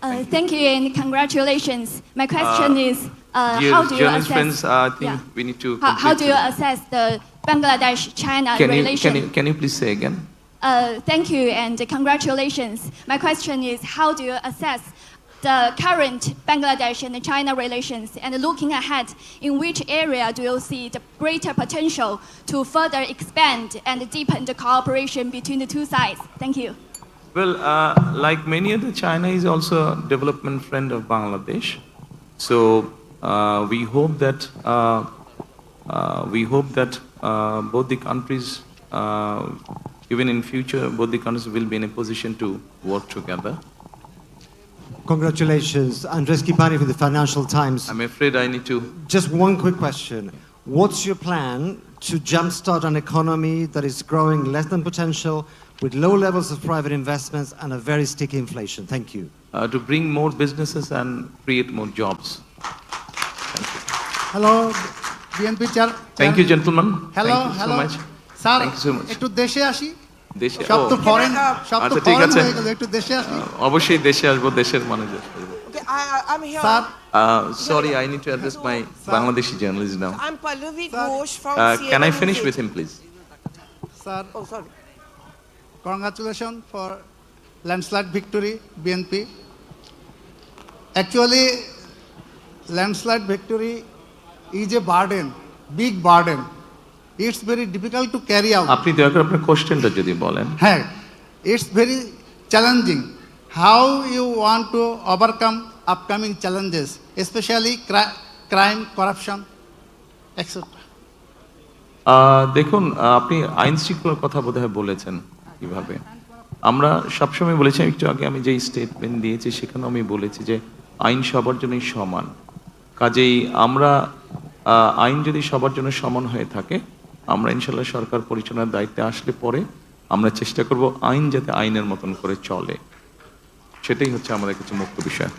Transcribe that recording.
Thank you and congratulations. My question is, Dear how do you journalist assess? friends, I think Yeah. we need to How do you complete assess the Bangladesh-China Can relation? you please say again? Thank you and congratulations. My question is, how do you assess the current Bangladesh and China relations, and looking ahead, in which area do you see the greater potential to further expand and deepen the cooperation between the two sides? Thank you. Well, like many other, China is also a development friend of Bangladesh. So we hope that both the countries, even in future, both the countries will be in a position to work together. Congratulations, Andres Kipani from the Financial Times. I'm afraid I need to. Just one quick question. What's your plan to jumpstart an economy that is growing less than potential, with low levels of private investments and a very sticky inflation? Thank you. To bring more businesses and create more jobs. Hello, BNP chair. Thank you, gentlemen. Hello, Thank you so much. Sir, Thank you so much. একটু দেশে আসি। দেশে সব তো foreign, সব তো আচ্ছা, ঠিক ফরেন আছে। হয়ে গেল, একটু দেশে আসি। অবশ্যই দেশে আসবো, দেশের মানুষ আসবো। Okay, I'm here. Sir, Sorry, I need to address my Bangladeshi journalist now. I'm Pallavi Ghosh from Can I CNN finish News with 18. him, please? Sir, Oh, sorry. congratulations for landslide victory, BNP. Actually, landslide victory is a burden, big burden. It's very difficult to carry out. আপনি দয়া করে আপনার কোশ্চেনটা যদি বলেন। হ্যাঁ, it's very challenging. How you want to overcome upcoming challenges, especially crime, corruption, etc. দেখুন, আপনি আইন শৃঙ্খলার কথা বোধহয় বলেছেন কিভাবে। আমরা সবসময় বলেছি, একটু আগে আমি যেই স্টেটমেন্ট দিয়েছি সেখানে আমি বলেছি যে আইন সবার জন্যই সমান। কাজেই আমরা আইন যদি সবার জন্য সমান হয়ে থাকে, আমরা ইনশাল্লাহ সরকার পরিচালনার দায়িত্বে আসলে পরে আমরা চেষ্টা করব আইন যাতে আইনের মতন করে চলে। সেটাই হচ্ছে আমাদের কাছে মুখ্য বিষয়।